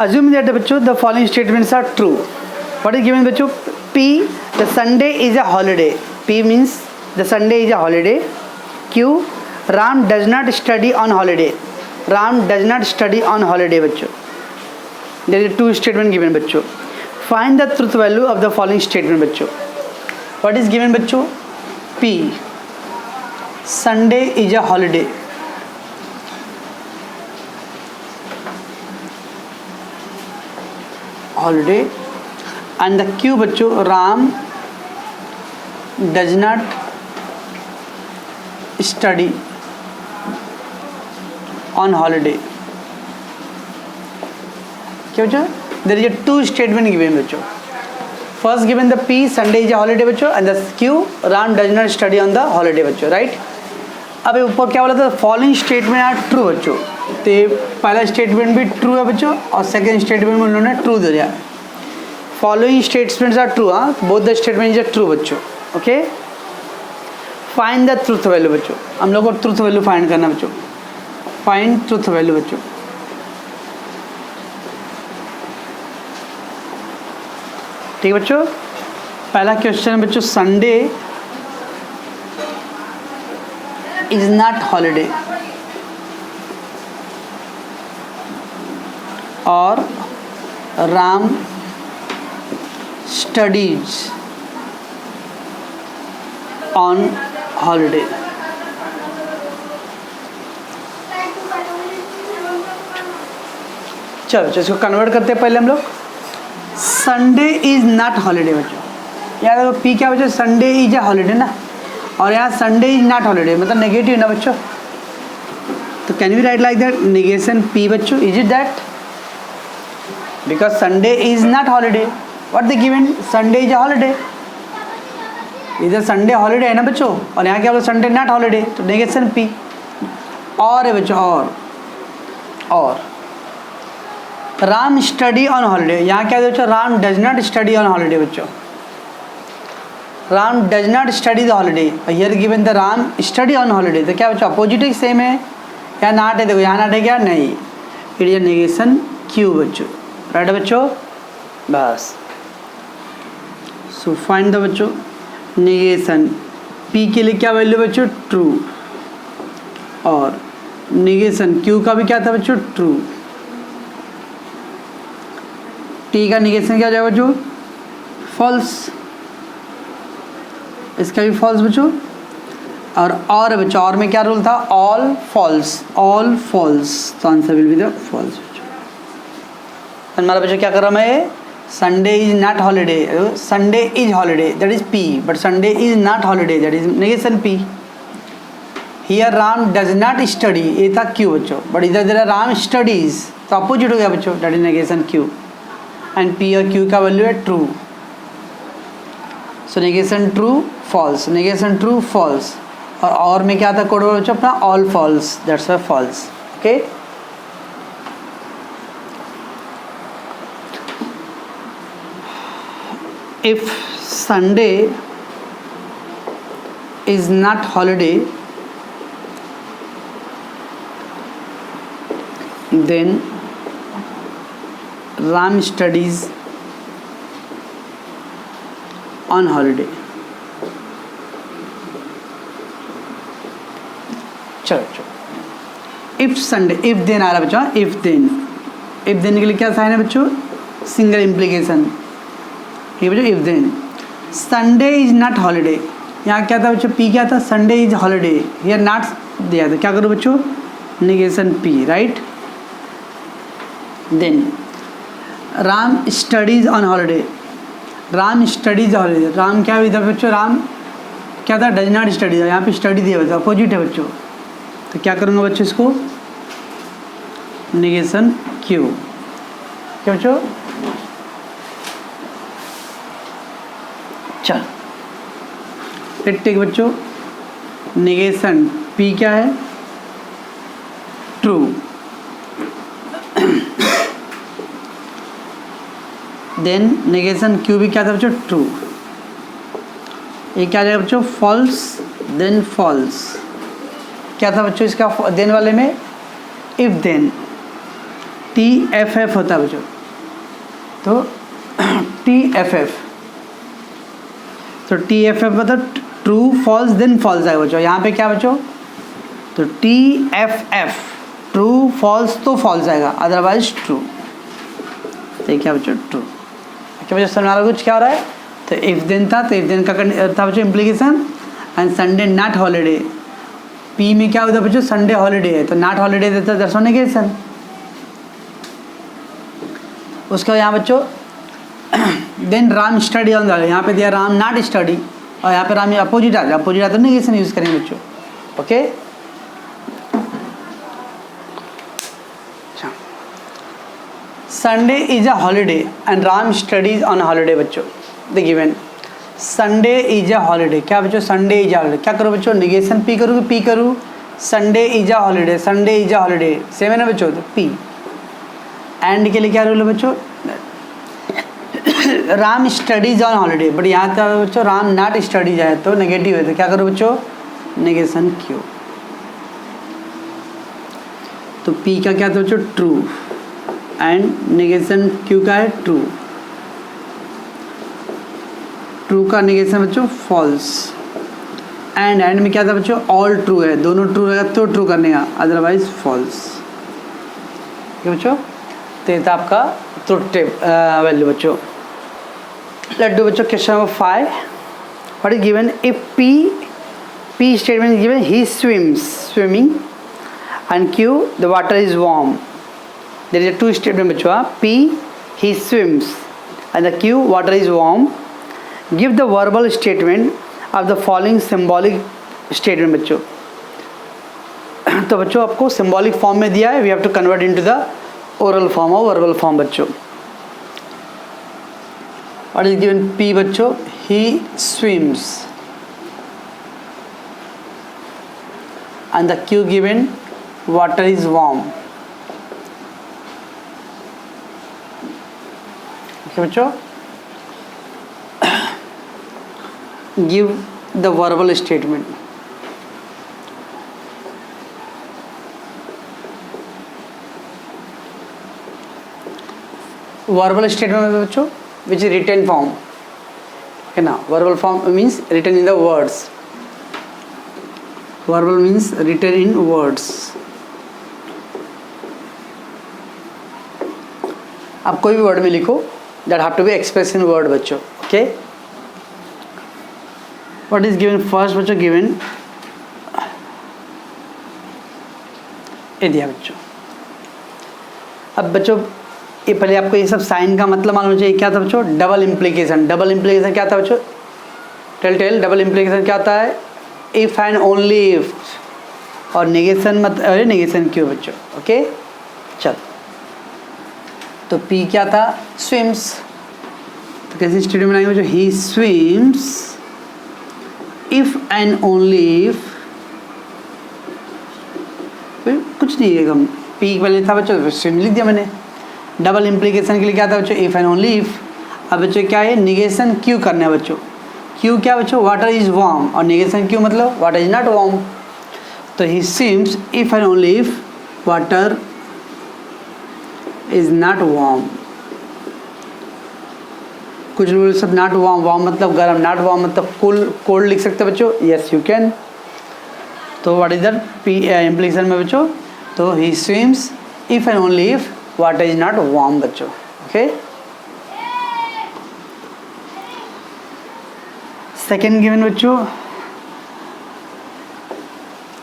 assume that बच्चों the following statements are true. What is given बच्चों? P, the Sunday is a holiday. P means the Sunday is a holiday. Q, Ram does not study on holiday. Ram does not study on holiday बच्चों. There is two statement given बच्चों. Find the truth value of the following statement बच्चों. What is given बच्चों? P, Sunday is a holiday. Holiday. And the Q बच्चों, Ram does not study on holiday. क्या बच्चों? There is a two statement given बच्चों. First given the P, Sunday is a holiday बच्चों, and the Q, Ram does not study on the holiday बच्चों, right? अब ऊपर क्या बोला था? Following statement are true बच्चों. तो पहला स्टेटमेंट भी ट्रू है बच्चों और सेकंड स्टेटमेंट में उन्होंने ट्रू दे दिया. Following statements are true. हाँ, both the statement is true बच्चों. Okay, find the truth value बच्चों. हम लोग को ट्रूथ वैल्यू फाइंड करना बच्चों. फाइंड ट्रूथ वैल्यू बच्चों. ठीक है बच्चों. पहला क्वेश्चन है बच्चों, संडे इज नॉट हॉलीडे और राम स्टडीज ऑन हॉलीडे. चलो इसको कन्वर्ट करते हैं. पहले हम लोग संडे इज नॉट हॉलीडे बच्चों. यार देखो पी क्या बच्चों? संडे इज अ हॉलीडे ना, और यहाँ संडे इज नॉट हॉलीडे मतलब नेगेटिव ना बच्चों. तो can we write like that negation P बच्चों. Is it that? Because Sunday is not holiday. What they given? Sunday is a holiday. इधर Sunday holiday है ना बच्चों, और यहाँ क्या बोला? Sunday not holiday. तो negation P. और है बच्चों, और राम स्टडी ऑन हॉलीडे. यहाँ क्या है बच्चों? Ram does not study on holiday बच्चों. Ram does not study the holiday. Here given the Ram study on holiday. तो क्या बच्चों अपोजिट ही सेम है या नॉट है? देखो यहाँ नॉट है क्या? नहीं. इट इज नेगेशन क्यू बच्चों. राइट बच्चों. बस सो फाइंड द बच्चों नेगेशन पी के लिए क्या वैल्यू बच्चों? ट्रू. और नेगेशन क्यू का भी क्या था बच्चों? ट्रू. टी का नेगेशन क्या जाएगा बच्चों? फॉल्स. इसका भी फॉल्स बच्चों. और बच्चों और में क्या रूल था? All false. All false. तो answer will be the false. हमारा बच्चों क्या कर रहा मैं? Sunday is not holiday. Sunday is holiday that is P, but Sunday is not holiday that is negation P. Here Ram does not study, ये था Q बच्चों, बट इधर इधर राम स्टडीज, तो अपोजिट हो गया बच्चों, that is negation Q. And P और क्यू का वैल्यू है true. So negation true false, negation true false. और में क्या था कोड बच्चों अपना? All false. That's why false. Okay. If Sunday is not holiday, then Ram studies on holiday. चलो इफ संडे, इफ देन आ रहा बच्चों. इफ देन के लिए क्या साइन है बच्चों? Single implication. ठीक है बच्चों. If then Sunday is not holiday. यहाँ क्या था बच्चों? पी क्या था? Sunday is holiday. Here not दिया था. क्या करो बच्चों? Negation P. Right. Then Ram studies on holiday. Ram studies holiday. Ram क्या इधर बच्चों? राम क्या था? Does not study. यहाँ पे स्टडी दिया बच्चों, अपोजिट है बच्चों. तो क्या करूँगा बच्चों? इसको नेगेशन क्यू. क्या बच्चों? चल टेक बच्चों नेगेशन पी क्या है? ट्रू. देन नेगेशन क्यू भी क्या था बच्चों? ट्रू. ये क्या जाएगा बच्चों? फॉल्स. Then false. क्या था बच्चों इसका देन वाले में? If then. TFF होता है बच्चों, तो TFF, तो TFF मतलब ट्रू फॉल्स देन फॉल्स आएगा बच्चों। यहाँ पे क्या बच्चों, तो TFF ट्रू फॉल्स तो फॉल्स आएगा, अदरवाइज ट्रू। तो क्या बच्चों, ट्रू। अच्छा बच्चों समझ आ रहा कुछ क्या हो रहा है। तो इफ देन था, तो इफ देन का था बच्चों implication. And Sunday not holiday, P में क्या होता है बच्चों, संडे हॉलीडे है, तो नॉट हॉलीडे देता है, दैट्स नेगेशन। उसका यहाँ बच्चों then Ram study on the, यहाँ पे दिया राम नॉट स्टडी, और यहाँ पे राम अपोजिट आ जाए, अपोजिट आता है नेगेशन यूज करेंगे बच्चों। Okay, Sunday is a holiday and Ram studies on holiday बच्चों। The given Sunday is a holiday, क्या बच्चों, संडे इज अ हॉलीडे, क्या करो बच्चों, निगेशन पी करूँ, पी करूँ, Sunday is a holiday, Sunday is a holiday, same है ना बच्चों, तो पी। एंड के लिए क्या रूल है बच्चों, Ram studies on holiday, but यहाँ का बच्चों राम नॉट स्टडीज है, तो नेगेटिव है, तो क्या करो बच्चों, नेगेशन क्यू। तो पी का क्या था बच्चों, ट्रू, एंड नेगेशन क्यू का है ट्रू, ट्रू का नेगेशन बच्चों फॉल्स, एंड में क्या था बच्चों, ऑल ट्रू है, दोनों ट्रू रहेगा तो ट्रू करने का, अदरवाइज फॉल्स। ठीक है बच्चों, तो ये था आपका ट्रुथ वैल्यू बच्चों। लेट्स डू बच्चों question number 5। What is given if P statement is given he swimming and Q the water is warm. There is a two statement बच्चों, P he swims and the Q water is warm. Give the verbal statement of the following symbolic statement बच्चों। तो बच्चों आपको symbolic form में दिया है, we have to convert into the oral form और verbal form बच्चों। व्हाट इज गिवन पी बच्चों, he swims and the Q given water is warm. Okay बच्चों, give the verbal statement. Verbal statement में बच्चों which is written form है ना, verbal form means written in the words, verbal means written in words. आप कोई भी word में लिखो, that have to be express in word बच्चों। Okay, what is given first बच्चों, गिवन ये दिया बच्चों। अब बच्चों ये पहले आपको ये सब साइन का मतलब मालूम चाहिए, क्या था बच्चों, डबल इम्प्लीकेशन। डबल इम्प्लीकेशन क्या था बच्चों, टेल डबल इम्प्लीकेशन क्या होता है, इफ एंड ओनली इफ, और नेगेशन मत, अरे नेगेशन क्यों बच्चों। ओके चल, तो पी क्या था, स्विम्स, तो कैसे स्टेटमेंट बनाएंगे बच्चों, he swims if and only if, फिर कुछ नहीं है, पी पहले था बच्चों, स्विम लिख दिया मैंने। डबल इम्प्लीकेशन के लिए क्या था बच्चों, इफ एंड ओनली इफ। अब बच्चों क्या है, निगेशन क्यू करना है बच्चों। क्यू क्या बच्चों, वाटर इज वार्म, और निगेशन क्यू मतलब वाटर इज नॉट वार्म। तो he swims if and only if water is not warm. कुछ लोग सब नॉट वार्म, वार्म मतलब गर्म, नॉट वार्म मतलब कोल्ड लिख सकते हैं बच्चों, यस यू कैन। तो what is that P implication में बच्चों, तो he swims if and only if water is not warm बच्चों। ओके, सेकेंड गिवन बच्चों,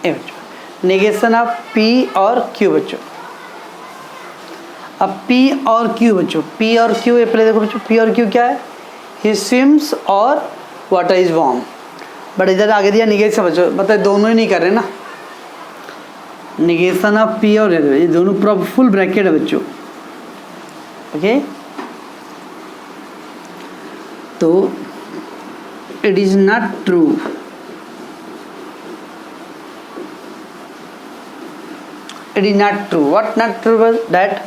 ए बच्चों नेगेशन ऑफ पी और क्यू बच्चों। अब पी और क्यू बच्चों, पी और क्यू पहले देखो बच्चों, पी और क्यू क्या है, ही स्विम्स और वाटर इज वार्म। बट इधर आगे दिया निगेशन बच्चों, मतलब दोनों ही नहीं कर रहे ना, निगेशन ऑफ पी और ये दोनों पूरा फुल ब्रैकेट है बच्चों। ओके, तो it is not true, it is not true. What not true was that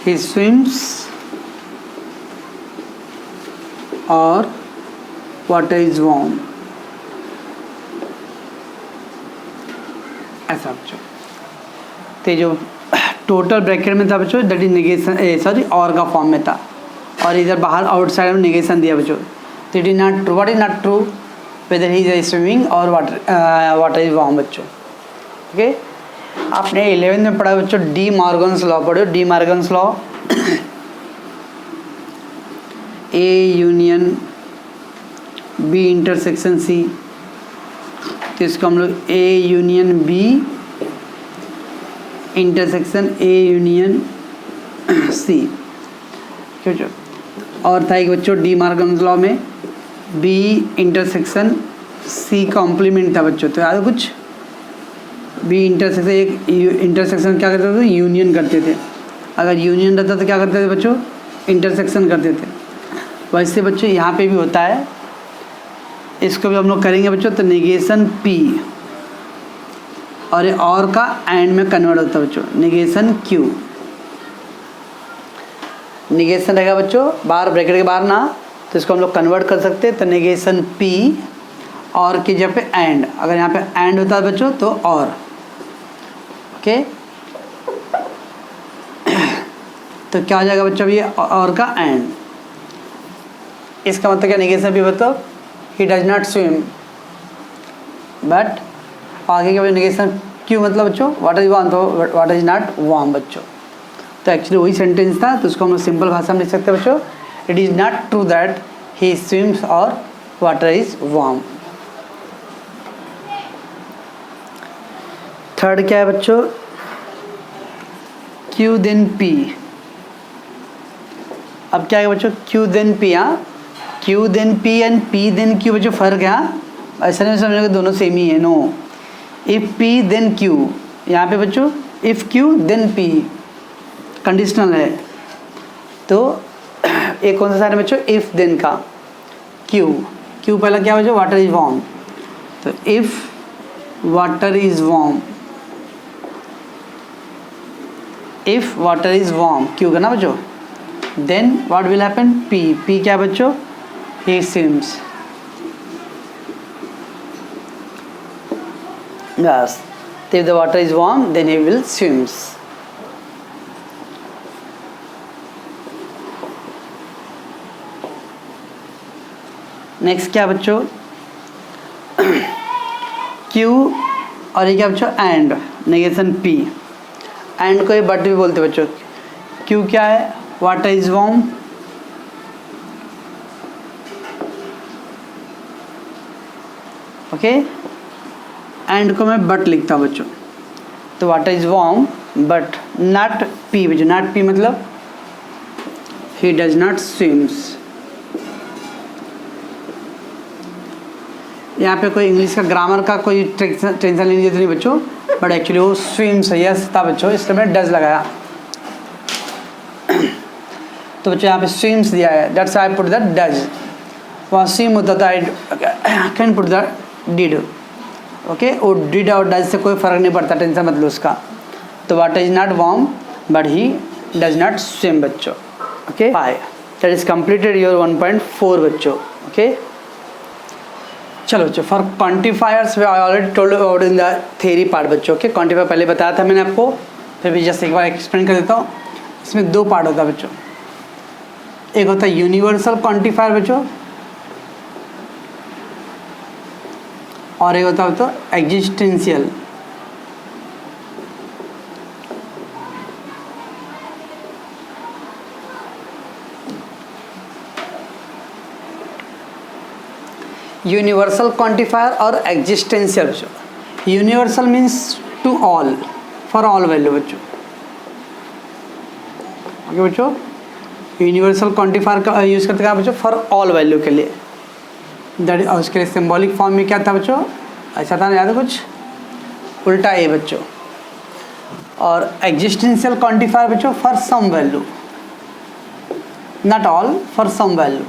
he swims or water is warm. ऐसा बच्चों, तो जो टोटल ब्रैकेट में था बच्चों, दैट इज नेगेशन, सॉरी और का फॉर्म में था, और इधर बाहर आउटसाइड में नेगेशन दिया बच्चों। तो it is not true, what is not true, whether he is swimming और वाटर इज वार्म बच्चों। ओके, आपने 11th में पढ़ा बच्चों डी मॉर्गन्स लॉ, पढ़ो De Morgan's law, A union B intersection C, तो इसको हम लोग A union B intersection A union C, क्यों। और था एक बच्चों डी मॉर्गन्स लॉ में बी इंटरसेक्शन सी कॉम्प्लीमेंट था बच्चों। तो याद कुछ बी इंटरसेक्शन, एक इंटरसेक्शन क्या करते थे, यूनियन करते थे। अगर यूनियन रहता तो क्या करते थे बच्चों, इंटरसेक्शन करते थे। वैसे बच्चों यहाँ पे भी होता है, इसको भी हम लोग करेंगे बच्चों। तो नेगेशन पी और ये और का एंड में कन्वर्ट होता है बच्चों, नेगेशन क्यू। नेगेशन रहेगा बच्चों बाहर, ब्रैकेट के बाहर ना, तो इसको हम लोग कन्वर्ट कर सकते हैं। तो नेगेशन पी और की जगह पे एंड, अगर यहाँ पे एंड होता है बच्चों तो और, ओके। तो क्या हो जाएगा बच्चों ये और का एंड, इसका मतलब क्या, नेगेशन पी मतलब ही डज नॉट स्विम, बट आगे क्या नेगेशन क्यू मतलब बच्चों वाटर इज वार्म, तो वाटर इज नॉट वार्म बच्चों। तो एक्चुअली वही सेंटेंस था, तो उसको हम सिंपल भाषा में लिख सकते हैं बच्चों, it is not true that he swims और वाटर इज वार्म। थर्ड क्या है बच्चों, क्यू देन पी। अब क्या है बच्चों, क्यू देन पी, हाँ Q then P and P then Q बच्चों फर्क है, हाँ ऐसा नहीं समझोगे दोनों सेम ही है, no. If P then Q, यहाँ पे बच्चों if Q then P conditional है। तो एक कौन सा साइन है बच्चों, इफ़ देन का क्यू, क्यू पहला क्या बच्चों, वाटर इज वार्म। तो if water is warm, if water is warm Q का ना बच्चों, then what will happen, P, P क्या बच्चों, he swims, yes. If the water is warm, then he will swims. Next क्या बच्चों, Q और ये क्या बच्चों, एंड नेगेशन P, एंड को ये बट भी बोलते बच्चों। Q क्या है, water is warm, okay. And को मैं बट लिखता हूँ बच्चों, तो water is warm but not P बच्चों, नॉट पी मतलब ही डज नॉट स्विम्स। यहाँ पे कोई इंग्लिश का ग्रामर का कोई टेंशन लेने की जरूरत नहीं बच्चों, बट एक्चुअली वो स्विम्स है, यस था बच्चों, इसलिए मैंने डज लगाया। तो बच्चों यहाँ पे स्विम्स दिया है, that's I put the does, वहाँ स्विम होता था I can put the did, okay. वो डिड और डज से कोई फर्क नहीं पड़ता, टेंशन मत लो उसका। तो water is not warm but he does not swim बच्चों, okay. That is completed your 1.4 बच्चों, ओके। चलो बच्चों, for quantifiers I already told about in the theory part बच्चों, ओके। क्वांटिफायर पहले बताया था मैंने आपको, फिर भी जस्ट एक बार एक्सप्लेन कर देता हूँ। इसमें दो पार्ट होता है बच्चों, एक होता है यूनिवर्सल क्वांटिफायर बच्चों, और एक होता है तो एग्जिस्टेंशियल। यूनिवर्सल क्वांटिफायर और एग्जिस्टेंशियल बच्चों। Universal means to all, for all value बच्चों, ओके बच्चों। यूनिवर्सल क्वांटिफायर का यूज़ करते हैं बच्चों फॉर ऑल वैल्यू के लिए, दैट और उसके लिए सिंबॉलिक फॉर्म में क्या था बच्चों, ऐसा था ना, याद है कुछ, उल्टा ए बच्चों। और एग्जिस्टेंशियल क्वांटिफायर बच्चों for some value, not all, for some value.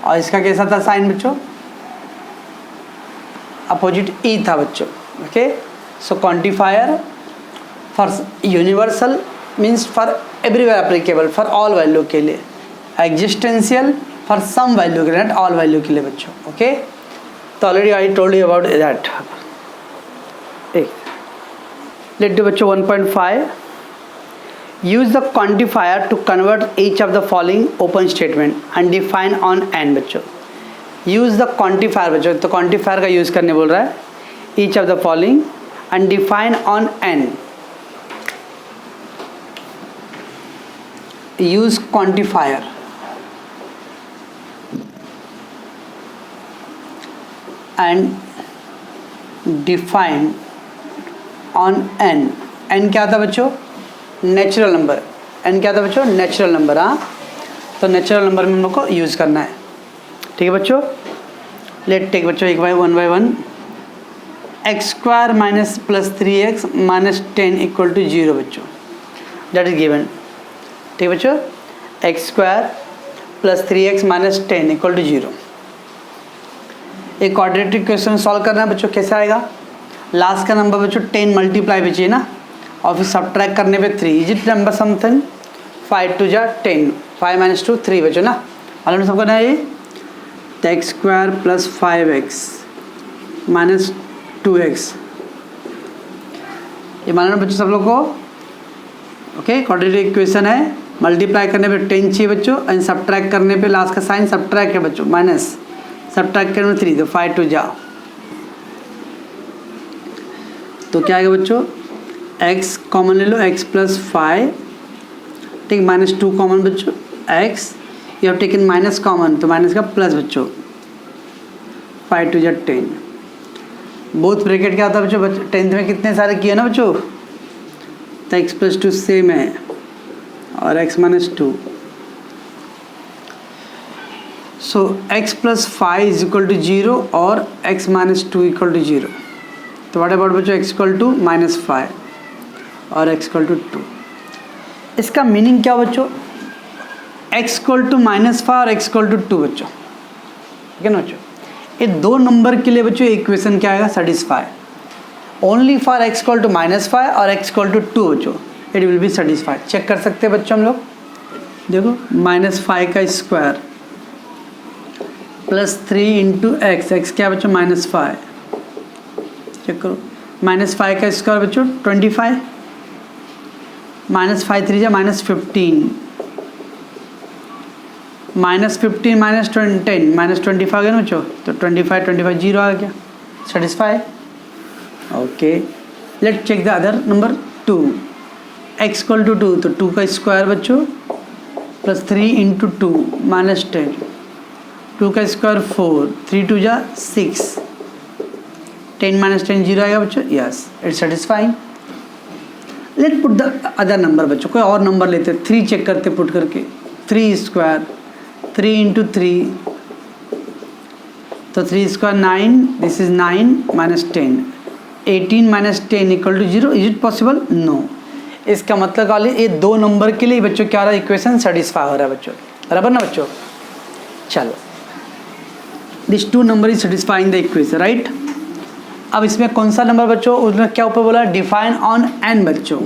और इसका कैसा था साइन बच्चों, अपोजिट ई था बच्चों, okay. So quantifier for universal means for everywhere applicable, for all value के लिए। एग्जिस्टेंशियल फॉर सम वैल्यू के लिए, नॉट ऑल वैल्यू के लिए बच्चों, ओके। तो already I told you about that. Let do बच्चों 1.5 use the quantifier to convert each of the following open statement and define on N. बच्चों use the quantifier, बच्चों तो क्वांटिफायर का use करने बोल रहा है, each of the following and define on N. Use quantifier and define on N. N क्या था बच्चों? Natural number. एन क्या था बच्चों? Natural number. हाँ, तो नेचुरल नंबर में हम लोग को यूज़ करना है। ठीक है बच्चों, लेट टेक बच्चों एक by one x square minus plus 3x minus 10 equal to 0 बच्चों, दैट इज गिवन। ठीक है बच्चों, x square plus 3x minus 10 equal to 0। एक क्वाड्रेटिक क्वेश्चन सॉल्व करना है बच्चों। कैसे आएगा? लास्ट का नंबर बच्चों 10 मल्टीप्लाई बचिए ना, और फिर सब्ट्रैक्ट करने पे 3। Is it number something? 5 2 जा 10, 5 माइनस 2 3 बच्चों ना। मालूम सबको ना ये x square plus 5x minus 2x, ये मालूम बच्चों सब लोग को। ओके, क्वाड्रेटिक इक्वेशन है, मल्टीप्लाई करने पे 10 चाहिए बच्चों, एंड सब्ट्रैक्ट करने पे लास्ट का साइन सब्ट्रैक्ट है बच्चों, माइनस सब्ट्रैक्ट करने में 3, तो 5 2 जा, तो क्या आएगा बच्चों? x कॉमन ले लो, x प्लस 5, ठीक, माइनस 2 कॉमन बच्चों, x you have taken minus common, तो माइनस का प्लस बच्चों, 5 2 जा 10। बोथ ब्रैकेट क्या होता है बच्चों? 10th में कितने सारे किए ना बच्चों, तो x प्लस 2 सेम है और x minus 2, so x plus 5 is equal to 0 और x माइनस 2 इक्वल टू 0। तो व्हाट अबाउट बच्चों x इक्वल टू माइनस 5 और x इक्वल टू 2। इसका मीनिंग क्या बच्चों? x इक्वल टू माइनस 5 और x इक्वल टू 2 बच्चों, ठीक है ना बच्चों। ये दो नंबर के लिए बच्चों इक्वेशन क्या आएगा? Satisfy. Only for x equal to minus 5 और x इक्वल टू 2 बच्चों it will be satisfied. Check कर सकते हैं बच्चों हम लोग, देखो माइनस 5 का square plus 3 into x, x क्या बच्चों? माइनस 5, चेक करो, माइनस 5 का स्क्वायर बच्चों 25, माइनस 5 3 जा माइनस 15, माइनस 15 माइनस 10 माइनस 25 आ गया ना बच्चों, तो 25 25 0 आ गया, satisfy. Okay, let check the other number 2, x equal to 2, तो 2 का स्क्वायर बच्चों प्लस 3 इंटू 2 माइनस 10, 2 का स्क्वायर 4, 3 2 जा 6, 10 माइनस 10 0 आएगा बच्चों, yes it's satisfying. Late put the other number बच्चों, कोई और नंबर लेते, 3 चेक करते पुट करके, 3 स्क्वायर 3 इंटू 3, तो 3 square 9, this is 9 minus 10, 18 minus 10 equal to 0। Is it possible? No. इसका मतलब वाले ये दो नंबर के लिए बच्चों क्या रहा है? इक्वेशन सेटिस्फाई हो रहा है बच्चों, बराबर ना बच्चों। चलो, this 2 number is satisfying the equation, right. अब इसमें कौन सा नंबर बच्चों? उसमें क्या ऊपर बोला? डिफाइन ऑन एन बच्चों।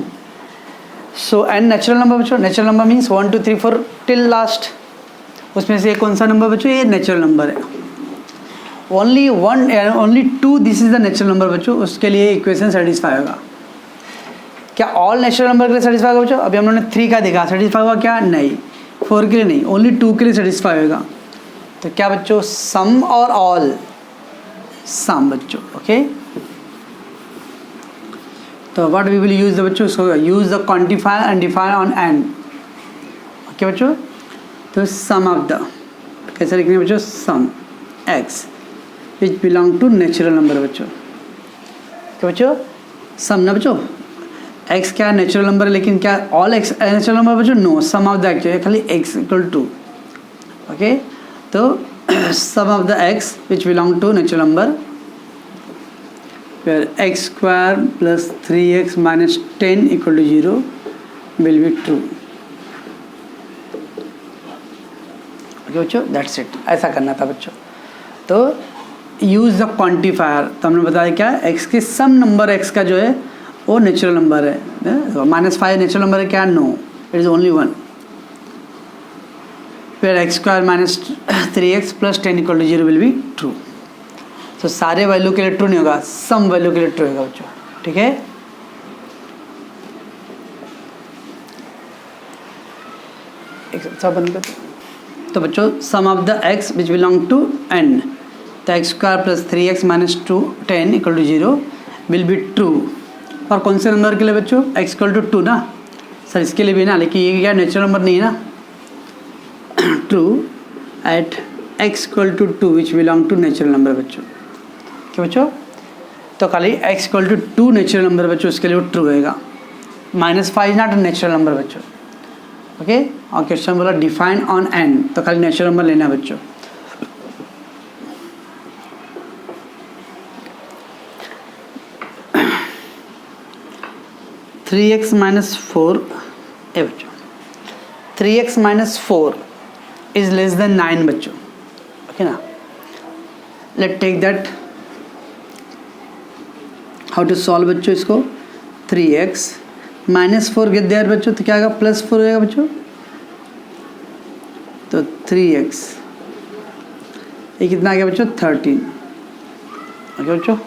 सो एन नेचुरल नंबर बच्चों, natural number means 1 2 3 4 till last. उसमें से कौन सा नंबर बच्चों? ये नेचुरल नंबर है। Only 1 only 2 this is the natural number बच्चों, उसके लिए इक्वेशन सेटिस्फाई होगा। क्या ऑल नेचुरल नंबर के लिए सेटिस्फाई होगा बच्चों? अभी हम लोगों ने 3 का देखा, सेटिस्फाई हुआ क्या? नहीं। 4 के लिए नहीं, ओनली 2 के लिए सेटिस्फाई होगा। तो क्या बच्चों? सम और ऑल? सम बच्चों, ओके। तो what we will use the बच्चों? Use the quantifier and define on N, okay बच्चों। तो सम ऑफ द, कैसे लिखने बच्चों? Some x which belong to natural number बच्चों, क्या बच्चों? सम ना बच्चों, एक्स क्या नेचुरल नंबर है, लेकिन क्या ऑल एक्स नेचुरल नंबर बच्चों? No, some of the x, खाली एक्स इक्वल टू, ओके। तो some of the x which belong to natural number where x square plus 3x minus 10 equal to 0 will be true, okay बच्चों, that's it। ऐसा करना था बच्चों। तो use the quantifier, तो हमने बताया क्या? x के सम नंबर x का जो है वो नेचुरल नंबर है, माइनस 5 नेचुरल नंबर है क्या? No, it is only 1। where x square minus 3x plus 10 equal to 0 will be true। तो सारे वैल्यू के लिए ट्रू नहीं होगा, सम वैल्यू के लिए ट्रू होगा बच्चों, ठीक है। सब बंद कर। तो बच्चों some of the x which belong to N, तो x square plus 3x minus 10 equal to 0 will be true. और कौन से नंबर के लिए बच्चों? एक्स इक्वल टू 2 ना सर, इसके लिए भी ना, लेकिन ये क्या नेचुरल नंबर नहीं है ना। True at x equal to 2 which belong to natural number बच्चों। क्या बच्चों? तो खाली x equal to 2 natural number बच्चों, उसके लिए वो ट्रू रहेगा। -5 नॉट नेचुरल नंबर बच्चों। ओके, और क्वेश्चन बोला डिफाइन ऑन एन, तो खाली नेचुरल नंबर लेना है बच्चों। थ्री एक्स माइनस 4 ए बच्चों, 3x minus 4 is less than 9 बच्चों। ओके ना, let take that how to solve बच्चों इसको। 3x माइनस 4 गेट देयर बच्चों, तो क्या आएगा? +4 हो जाएगा बच्चों। तो 3x ये कितना आ गया बच्चों? 13। ओके बच्चों,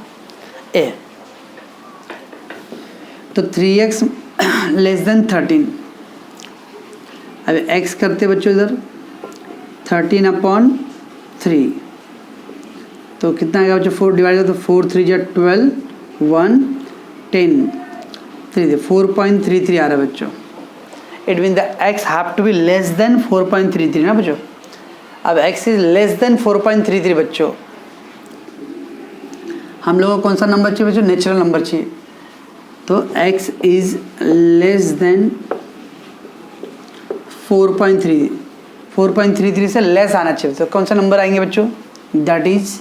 ए तो 3x लेस देन 13। अब x करते बच्चों इधर 13/3, तो कितना आएगा बच्चों? 4 डिवाइड, तो 4 3 जा 12, 1 10 3 4.33 आ रहा है बच्चों। It mean the x have to be less than 4.33 ना बच्चों। अब x इज लेस देन 4.33 बच्चों। हम लोगों को कौन सा नंबर चाहिए बच्चों? नेचुरल नंबर चाहिए। तो x इज लेस देन 4.33 से लेस आना चाहिए। तो कौन सा नंबर आएंगे बच्चों? That is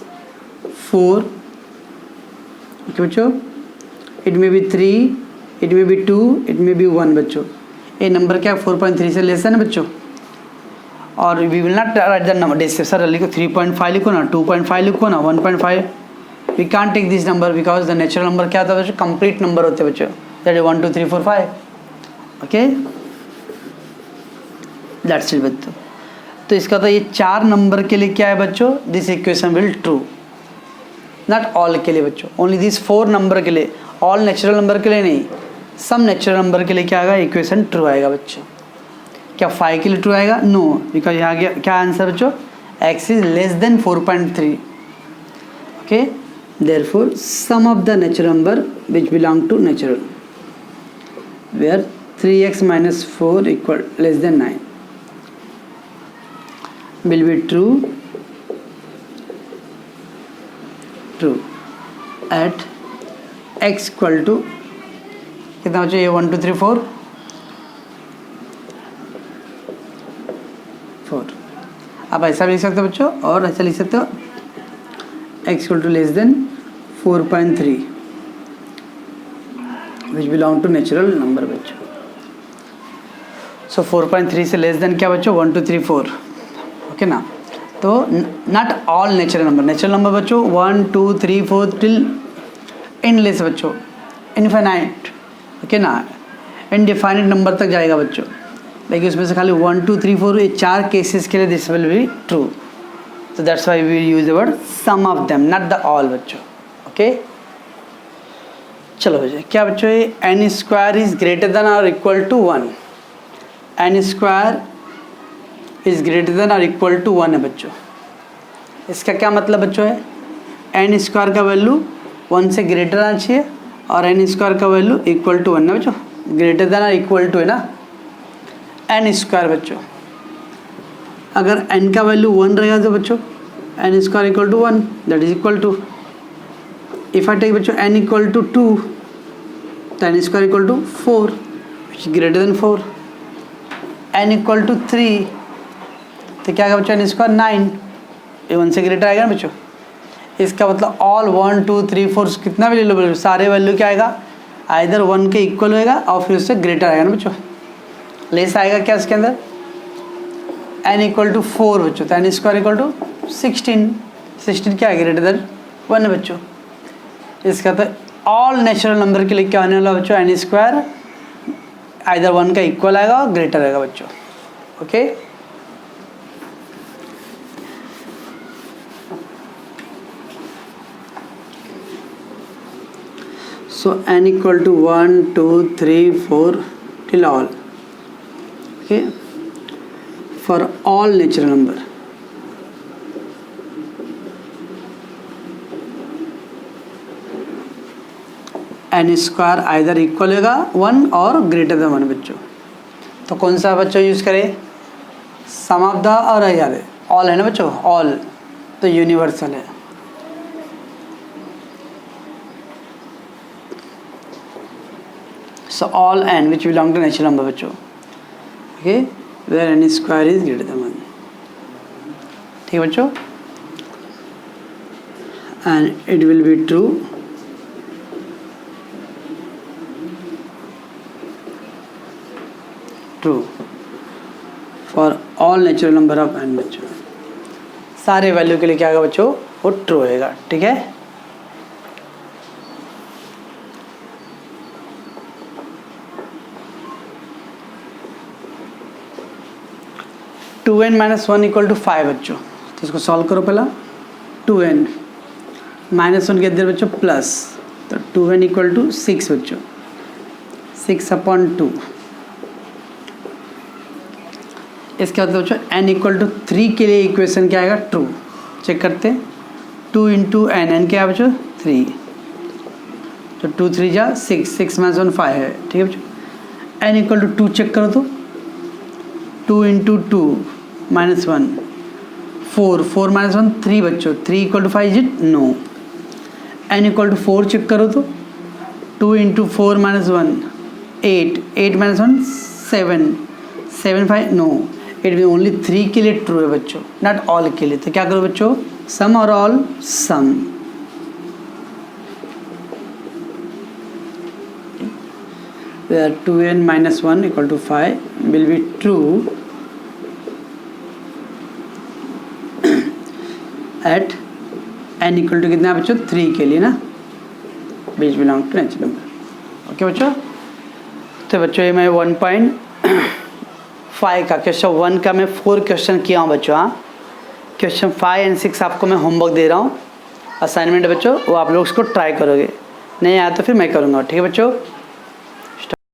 4। ओके बच्चों, it may be 3, it may be 2, it may be 1 बच्चों। ये नंबर क्या 4.3 से लेस है ना बच्चों। और we will not write the number this sir, लिखो 3.5 लिखो ना, 2.5 लिखो ना, 1.5। We can't take this number because the natural number क्या होता है बच्चों? कंप्लीट नंबर होते हैं बच्चों। That is 1 2 3 4 5। Okay, that's it बच्चों। तो इसका तो ये 4 नंबर के लिए क्या है बच्चों? This equation will true, not all के लिए बच्चों, ओनली दिस 4 नंबर के लिए, ऑल नेचुरल नंबर के लिए नहीं। सम नेचुरल नंबर के लिए क्या आएगा? इक्वेशन ट्रू आएगा बच्चों। क्या 5 के लिए ट्रू आएगा? नो, बिकॉज यहाँ गया क्या आंसर बच्चों? x is less than 4.3। Okay, therefore sum of the natural number which belong to natural where 3x minus 4 equal less than 9 will be true at x equal to कितना बच्चों? ये 1 2 3 4 4। आप ऐसा भी लिख सकते हो बच्चों, और ऐसा लिख सकते हो x equal to less than 4.3 which belong to natural number बच्चों। सो 4.3 से लेस देन क्या बच्चों? 1 2 3 4। ओके ना, तो not all natural number. Natural number बच्चों 1 2 3 4 टिल एंडलेस बच्चों, इनफाइनाइट। ओके ना, इनडिफाइनेट नंबर तक जाएगा बच्चों, लेकिन उसमें से खाली 1 2 3 4 ये 4 केसेस के लिए this will be true. So that's why we use the word some of them, not the all बच्चों। ओके, चलो बच्चों, क्या बच्चों ये n square is greater than और equal to 1, n square is greater than और इक्वल टू 1 है बच्चों। इसका क्या मतलब बच्चों है? n स्क्वायर का वैल्यू 1 से ग्रेटर आना चाहिए और n स्क्वायर का वैल्यू इक्वल टू 1 ना बच्चों। ग्रेटर देन और इक्वल टू है ना n स्क्वायर बच्चों। अगर n का वैल्यू 1 रहेगा तो बच्चों n square equal to 1, that is equal to, if I take बच्चों n इक्वल टू 2 तो n square equal to 4 which is greater than 4। n equal to 3 तो क्या आएगा बच्चों? n स्क्वायर 9, ये 1 से ग्रेटर आएगा ना बच्चों। इसका मतलब ऑल 1 2 3 4 कितना भी ले लो बच्चों, सारे वैल्यू क्या आएगा? आइदर 1 के इक्वल होएगा और फिर उससे ग्रेटर आएगा ना बच्चों। लेस आएगा क्या इसके अंदर? n इक्वल टू 4 बच्चों, तो n स्क्वायर इक्वल टू 16 क्या है? ग्रेटर देन 1 बच्चों। इसका तो ऑल नेचुरल नंबर के लिए क्या होने वाला बच्चों? n स्क्वायर आइदर 1 का इक्वल आएगा और ग्रेटर आएगा बच्चों। Okay, so n equal to 1 2 3 4 till all। Okay, for all natural number, N square either equal होगा 1 और ग्रेटर देन 1 बच्चों। तो कौन सा बच्चों यूज़ करें, सम ऑफ द और यार ऑल है ना बच्चों, ऑल तो यूनिवर्सल है। So all n which belong to natural number बच्चों, okay, where n square is greater than 1, ठीक है बच्चों, and it will be true true for all natural number of n बच्चों, सारे वैल्यू के लिए क्या होगा बच्चों, वो ट्रू होएगा, ठीक है। Two N minus one equal to 5 बच्चों, तो इसको सॉल्व करो पहला। 2n माइनस 1 के अंदर बच्चों प्लस, तो 2n इक्वल टू 6 बच्चों, 6/2। इसके बाद बच्चों n इक्वल टू 3 के लिए इक्वेशन क्या आएगा, ट्रू। चेक करते हैं, 2 इंटू एन, एन क्या है बच्चों 3, तो 2 3 जा 6, 6 माइनस 1 5 है, ठीक है बच्चों। n इक्वल टू 2 चेक करो तो 2 इंटू 2 माइनस 1 4, 4 माइनस 1 3 बच्चों, 3 equal to 5 is it, no. n equal to 4 check करो तो 2 into 4 minus 1 8, 8 minus 1 7, 7 5 no. It mean only 3 के लिए ट्रू है बच्चों, नॉट ऑल के लिए। तो क्या करो बच्चों, सम और all, some, where 2n minus 1 equal to 5 will be true at n equal to कितना बच्चों 3 के लिए ना, which belong to natural number, okay बच्चों। तो बच्चों ये मैं 1.5 का क्वेश्चन 1 का मैं 4 क्वेश्चन किया हूँ बच्चों। हाँ, क्वेश्चन 5 एंड 6 आपको मैं होमवर्क दे रहा हूँ, असाइनमेंट बच्चों, वो आप लोग उसको ट्राई करोगे, नहीं आया तो फिर मैं करूँगा, ठीक है बच्चों।